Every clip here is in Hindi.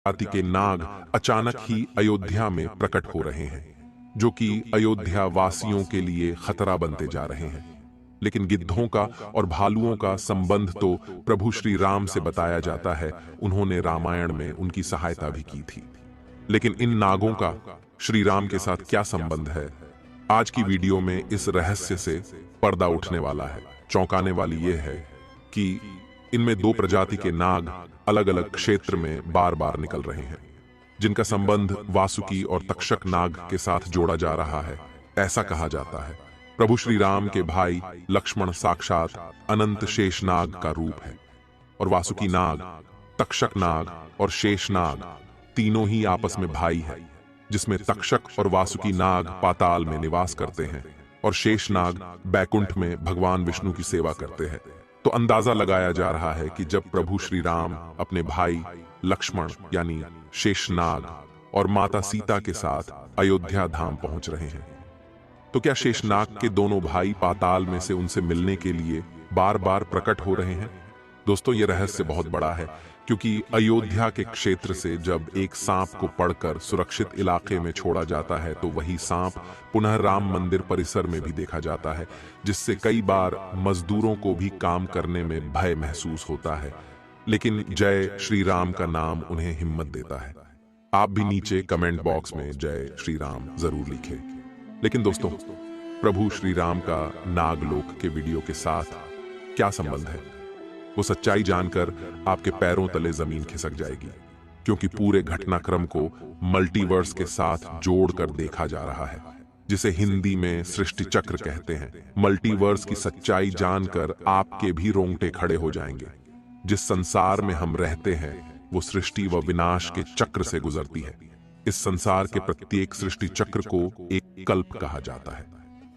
जाति के नाग अचानक ही अयोध्या में प्रकट हो रहे हैं, जो कि अयोध्या वासियों के लिए खतरा बनते जा रहे हैं। लेकिन गिद्धों का और भालुओं का संबंध तो प्रभु श्री राम से बताया जाता है। उन्होंने रामायण में उनकी सहायता भी की थी। लेकिन इन नागों का श्री राम के साथ क्या संबंध है? आज की वीडियो में इस रहस्य से पर्दा उठने वाला है। चौंकाने वाली यह है कि इनमें दो प्रजाति के नाग अलग अलग क्षेत्र में बार बार निकल रहे हैं, जिनका संबंध वासुकी और तक्षक नाग के साथ जोड़ा जा रहा है। ऐसा कहा जाता है प्रभु श्री राम के भाई लक्ष्मण साक्षात अनंत शेष नाग का रूप है, और वासुकी नाग, तक्षक नाग और शेष नाग तीनों ही आपस में भाई है, जिसमें तक्षक और वासुकी नाग पाताल में निवास करते हैं और शेष नाग बैकुंठ में भगवान विष्णु की सेवा करते हैं। तो अंदाजा लगाया जा रहा है कि जब प्रभु श्री राम अपने भाई लक्ष्मण यानी शेषनाग और माता सीता के साथ अयोध्या धाम पहुंच रहे हैं, तो क्या शेषनाग के दोनों भाई पाताल में से उनसे मिलने के लिए बार बार प्रकट हो रहे हैं? दोस्तों, यह रहस्य बहुत बड़ा है, क्योंकि अयोध्या के क्षेत्र से जब एक सांप को पकड़कर सुरक्षित इलाके में छोड़ा जाता है, तो वही सांप पुनः राम मंदिर परिसर में भी देखा जाता है, जिससे कई बार मजदूरों को भी काम करने में भय महसूस होता है। लेकिन जय श्री राम का नाम उन्हें हिम्मत देता है। आप भी नीचे कमेंट बॉक्स में जय श्री राम जरूर लिखें। लेकिन दोस्तों, प्रभु श्री राम का नागलोक के वीडियो के साथ क्या संबंध है? वो सच्चाई जानकर आपके पैरों तले जमीन खिसक जाएगी, क्योंकि पूरे घटनाक्रम को मल्टीवर्स के साथ जोड़कर देखा जा रहा है, जिसे हिंदी में सृष्टि चक्र कहते हैं। मल्टीवर्स की सच्चाई जानकर आपके भी रोंगटे खड़े हो जाएंगे। जिस संसार में हम रहते हैं, वो सृष्टि व विनाश के चक्र से गुजरती है। इस संसार के प्रत्येक सृष्टि चक्र को एक कल्प कहा जाता है।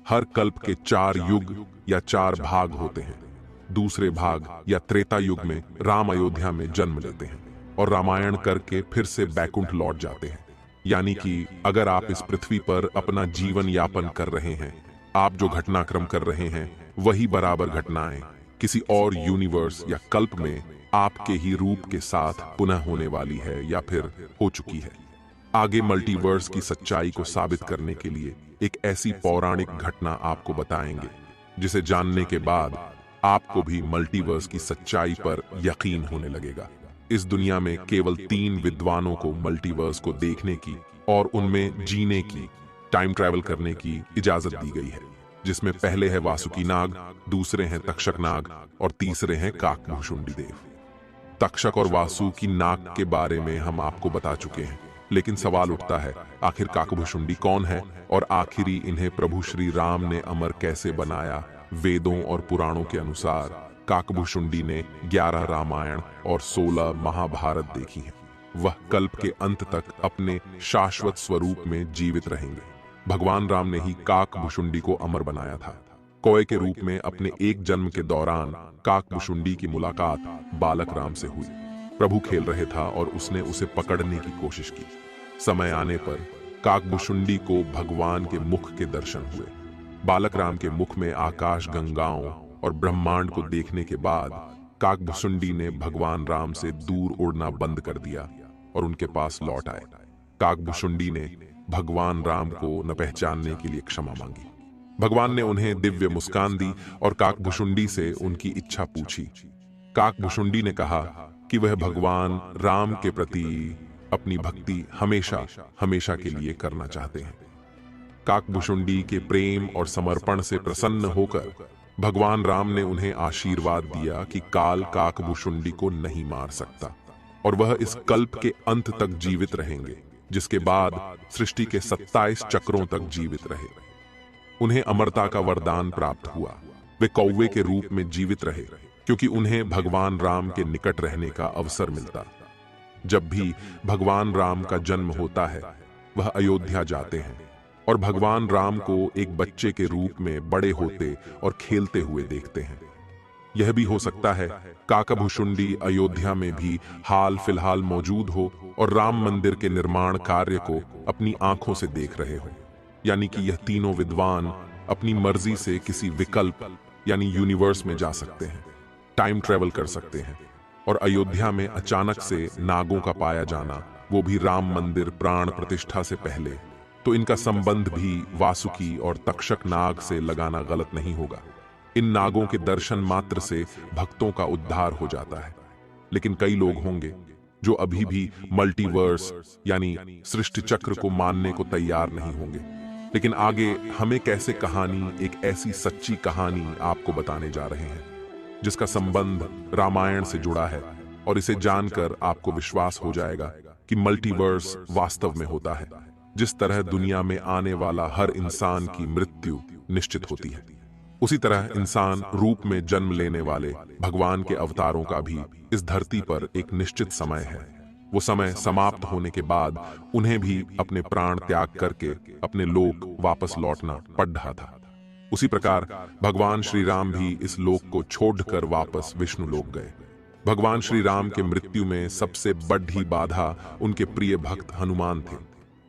हर कल्प के 4 युग या 4 भाग होते हैं। दूसरे भाग या त्रेता युग में राम अयोध्या में जन्म लेते हैं और रामायण करके फिर से बैकुंठ लौट जाते हैं। यानी कि अगर आप इस पृथ्वी पर अपना जीवन यापन कर रहे हैं, आप जो घटनाक्रम कर रहे हैं, वही बराबर घटनाएं किसी और यूनिवर्स या कल्प में आपके ही रूप के साथ पुनः होने वाली है या फिर हो चुकी है। आगे मल्टीवर्स की सच्चाई को साबित करने के लिए एक ऐसी पौराणिक घटना आपको बताएंगे, जिसे जानने के बाद आपको भी मल्टीवर्स की सच्चाई पर यकीन होने लगेगा। इस दुनिया में केवल 3 विद्वानों को मल्टीवर्स को देखने की और उनमें जीने की, टाइम ट्रैवल करने की इजाजत दी गई है, जिसमें पहले है वासुकी नाग, दूसरे हैं तक्षक नाग और तीसरे हैं काकभुशुंडी देव। तक्षक और वासुकी नाग के बारे में हम आपको बता चुके हैं, लेकिन सवाल उठता है, आखिर काकभुशुंडी कौन है और आखिरी इन्हें प्रभु श्री राम ने अमर कैसे बनाया? वेदों और पुराणों के अनुसार काकभुशुंडी ने 11 रामायण और 16 महाभारत देखी हैं। वह कल्प के अंत तक अपने शाश्वत स्वरूप में जीवित रहेंगे। भगवान राम ने ही काकभुशुंडी को अमर बनाया था। कौए के रूप में अपने एक जन्म के दौरान काकभुशुंडी की मुलाकात बालक राम से हुई। प्रभु खेल रहे था और उसने उसे पकड़ने की कोशिश की। समय आने पर काकभुशुंडी को भगवान के मुख के दर्शन हुए। बालक राम के मुख में आकाश गंगाओं और ब्रह्मांड को देखने के बाद काकभुशुंडी ने भगवान राम से दूर उड़ना बंद कर दिया और उनके पास लौट आए। काकभुशुंडी ने भगवान राम को न पहचानने के लिए क्षमा मांगी। भगवान ने उन्हें दिव्य मुस्कान दी और काकभुशुंडी से उनकी इच्छा पूछी। काकभुशुंडी ने कहा कि वह भगवान राम के प्रति अपनी भक्ति हमेशा हमेशा के लिए करना चाहते हैं। काकभुशुंडी के प्रेम और समर्पण से प्रसन्न होकर भगवान राम ने उन्हें आशीर्वाद दिया कि काल काकभुशुंडी को नहीं मार सकता और वह इस कल्प के अंत तक जीवित रहेंगे, जिसके बाद सृष्टि के 27 चक्रों तक जीवित रहे। उन्हें अमरता का वरदान प्राप्त हुआ। वे कौवे के रूप में जीवित रहे, क्योंकि उन्हें भगवान राम के निकट रहने का अवसर मिलता। जब भी भगवान राम का जन्म होता है, वह अयोध्या जाते हैं और भगवान राम को एक बच्चे के रूप में बड़े होते और खेलते हुए देखते हैं। यह भी हो सकता है काकभुशुंडी अयोध्या में भी हाल फिलहाल मौजूद हो और राम मंदिर के निर्माण कार्य को अपनी आंखों से देख रहे हो। यानी कि यह तीनों विद्वान अपनी मर्जी से किसी विकल्प यानी यूनिवर्स में जा सकते हैं, टाइम ट्रेवल कर सकते हैं और अयोध्या में अचानक से नागों का पाया जाना वो भी राम मंदिर प्राण प्रतिष्ठा से पहले, तो इनका संबंध भी वासुकी और तक्षक नाग से लगाना गलत नहीं होगा। इन नागों के दर्शन मात्र से भक्तों का उद्धार हो जाता है। लेकिन कई लोग होंगे जो अभी भी मल्टीवर्स यानी सृष्टि चक्र को मानने को तैयार नहीं होंगे। लेकिन आगे हमें कैसे कहानी, एक ऐसी सच्ची कहानी आपको बताने जा रहे हैं जिसका संबंध रामायण से जुड़ा है, और इसे जानकर आपको विश्वास हो जाएगा कि मल्टीवर्स वास्तव में होता है। जिस तरह दुनिया में आने वाला हर इंसान की मृत्यु निश्चित होती है, उसी तरह इंसान रूप में जन्म लेने वाले भगवान के अवतारों का भी इस धरती पर एक निश्चित समय है। वो समय समाप्त होने के बाद उन्हें भी अपने प्राण त्याग करके अपने लोक वापस लौटना पड़ रहा था। उसी प्रकार भगवान श्री राम भी इस लोक को छोड़कर वापस विष्णु लोक गए। भगवान श्री राम के मृत्यु में सबसे बड़ी बाधा उनके प्रिय भक्त हनुमान थे,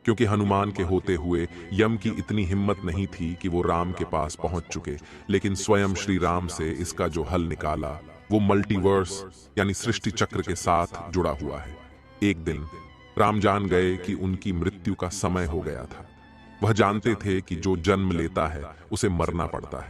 क्योंकि हनुमान के होते हुए यम की इतनी हिम्मत नहीं थी कि वो राम के पास पहुंच चुके। लेकिन स्वयं श्री राम से इसका जो हल निकाला वो मल्टीवर्स यानी सृष्टि चक्र के साथ जुड़ा हुआ है। एक दिन राम जान गए कि उनकी मृत्यु का समय हो गया था। वह जानते थे कि जो जन्म लेता है उसे मरना पड़ता है।